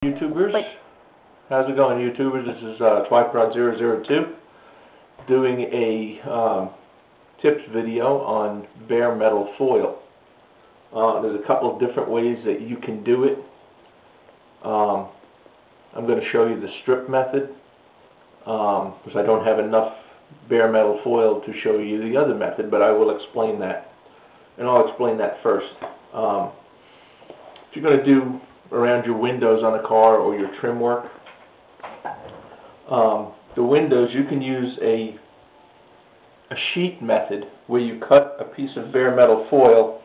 YouTubers, how's it going, YouTubers? This is Twyprod002 doing a tips video on bare metal foil. There's a couple of different ways that you can do it. I'm going to show you the strip method because I don't have enough bare metal foil to show you the other method, but I will explain that, and I'll explain that first. If you're going to do around your windows on a car or your trim work, the windows, you can use a sheet method where you cut a piece of bare metal foil.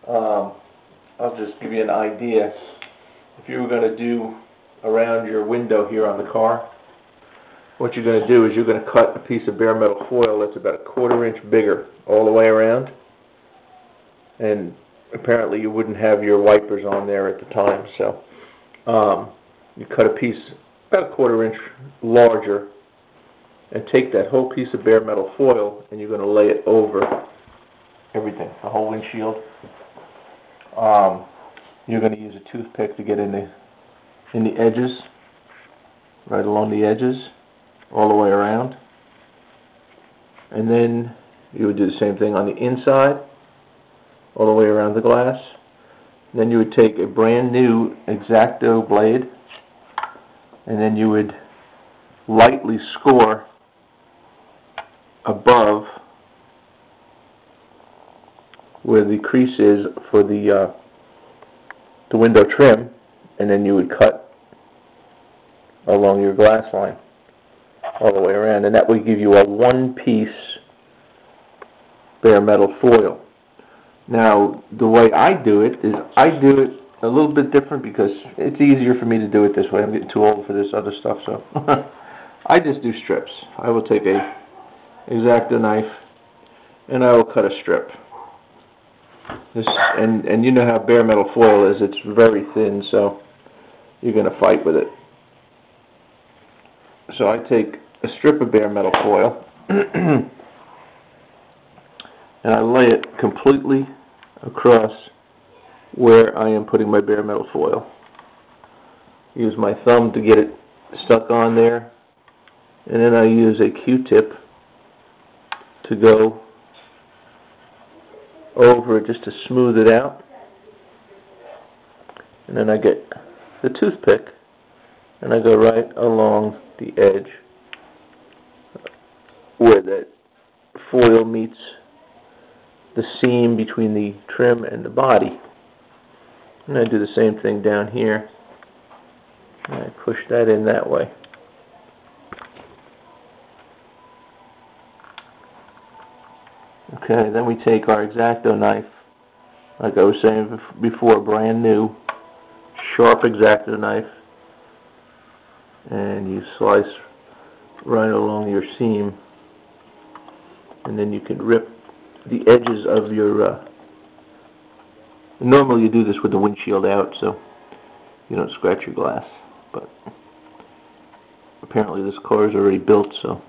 I'll just give you an idea. If you were going to do around your window here on the car, what you're going to do is you're going to cut a piece of bare metal foil that's about 1/4 inch bigger all the way around, and apparently you wouldn't have your wipers on there at the time, so you cut a piece about 1/4 inch larger and take that whole piece of bare metal foil and you're going to lay it over everything, the whole windshield. You're going to use a toothpick to get in the edges, right along the edges, all the way around, and then you would do the same thing on the inside, all the way around the glass. And then you would take a brand new X-Acto blade, and then you would lightly score above where the crease is for the window trim, and then you would cut along your glass line all the way around, and that would give you a one-piece bare metal foil. Now, the way I do it is I do it a little bit different because it's easier for me to do it this way. I'm getting too old for this other stuff, so I just do strips. I will take a X-Acto knife and I will cut a strip. And you know how bare metal foil is. It's very thin, so you're going to fight with it. So I take a strip of bare metal foil and I lay it completely across where I am putting my bare metal foil. Use my thumb to get it stuck on there, and then I use a Q-tip to go over it just to smooth it out, and then I get the toothpick and I go right along the edge where that foil meets the seam between the trim and the body. And I do the same thing down here. And I push that in that way. Okay, then we take our X-Acto knife, like I was saying before, brand new, sharp X-Acto knife, and you slice right along your seam, and then you can rip the edges of your normally you do this with the windshield out so you don't scratch your glass, but apparently this car is already built, so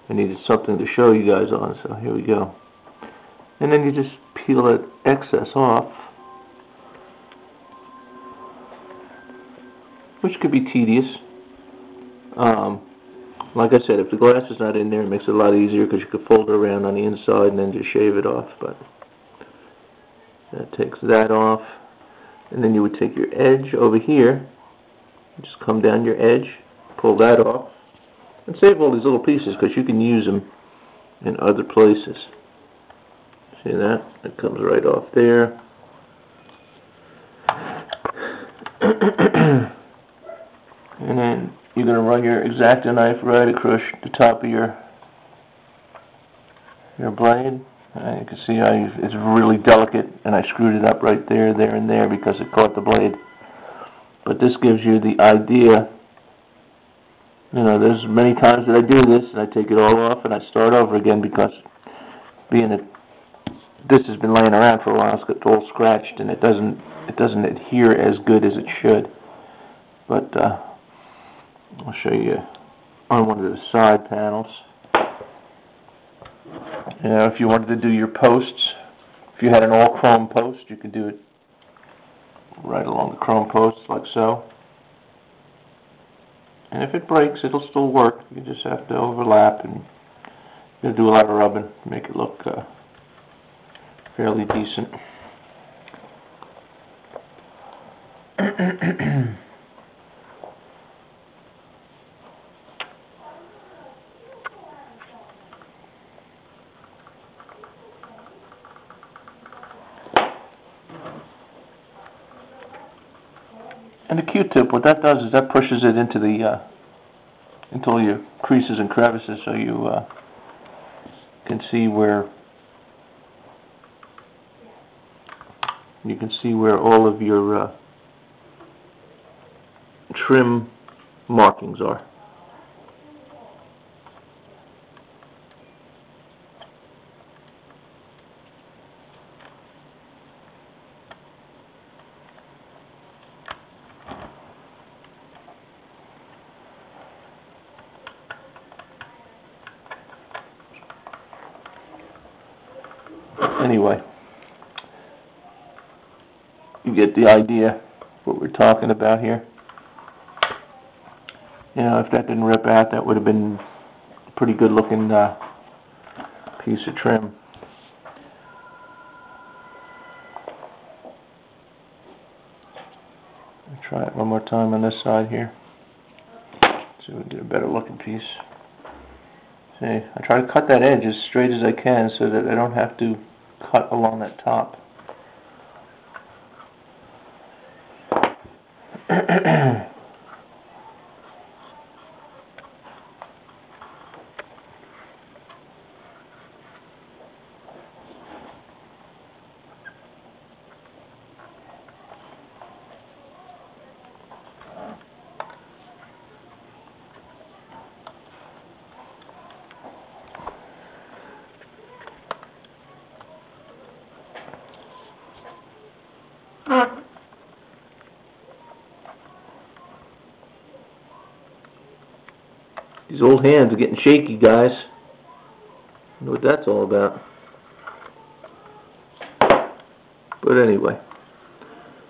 I needed something to show you guys on, so here we go. And then you just peel that excess off, which could be tedious. Like I said, if the glass is not in there, it makes it a lot easier because you could fold it around on the inside and then just shave it off. But that takes that off. And then you would take your edge over here, just come down your edge, pull that off, and save all these little pieces because you can use them in other places. See that? It comes right off there. And then you're going to run your X-Acto knife right across the top of your blade. And you can see how it's really delicate, and I screwed it up right there, there, and there because it caught the blade. But this gives you the idea. You know, there's many times that I do this, and I take it all off, and I start over again because being that this has been laying around for a while, it's all scratched, and it doesn't adhere as good as it should. But I'll show you on one of the side panels. You know, if you wanted to do your posts, if you had an all chrome post, you could do it right along the chrome posts like so. And if it breaks, it'll still work. You just have to overlap and you'll do a lot of rubbing to make it look fairly decent. And the Q-tip, what that does is that pushes it into the into all your creases and crevices, so you can see where all of your trim markings are. Anyway, you get the idea what we're talking about here. You know, if that didn't rip out, that would have been a pretty good looking piece of trim. I'll try it one more time on this side here. See if we can get a better looking piece. See, I try to cut that edge as straight as I can so that I don't have to cut along that top. These old hands are getting shaky, guys. I know what that's all about. But anyway,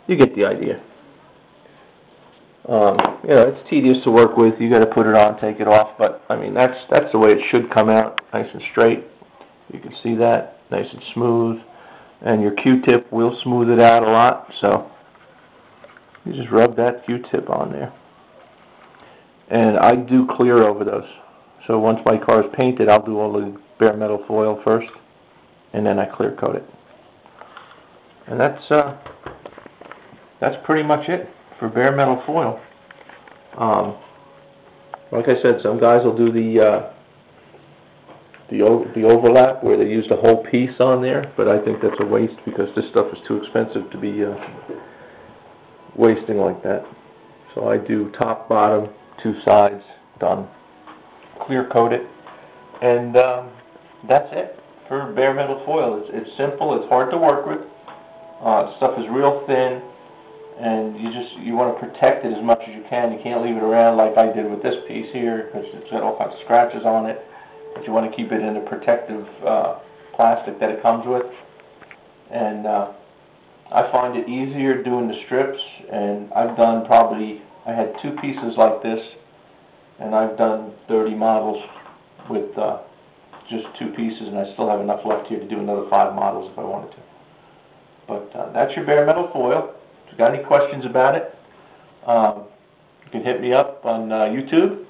you get the idea. You know, it's tedious to work with. You got to put it on, take it off. But I mean, that's the way it should come out, nice and straight. You can see that, nice and smooth. And your Q-tip will smooth it out a lot. So you just rub that Q-tip on there. And I do clear over those. So once my car is painted, I'll do all the bare metal foil first, and then I clear coat it. And that's pretty much it for bare metal foil. Like I said, some guys will do the overlap where they use the whole piece on there, but I think that's a waste because this stuff is too expensive to be wasting like that. So I do top, bottom, two sides, done. Clear coat it, and that's it for bare metal foil. It's simple, it's hard to work with. Stuff is real thin, and you want to protect it as much as you can. You can't leave it around like I did with this piece here, because it's got all kinds of scratches on it, but you want to keep it in the protective plastic that it comes with. And I find it easier doing the strips, and I had two pieces like this, and I've done 30 models with just two pieces, and I still have enough left here to do another 5 models if I wanted to. But that's your bare metal foil. If you've got any questions about it, you can hit me up on YouTube,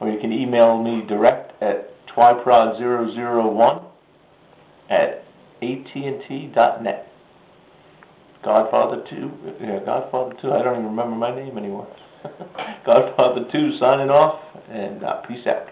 or you can email me direct at twyprod001@att.net. Godfather 2, Godfather 2, I don't even remember my name anymore. Godfather 2 signing off, and peace out.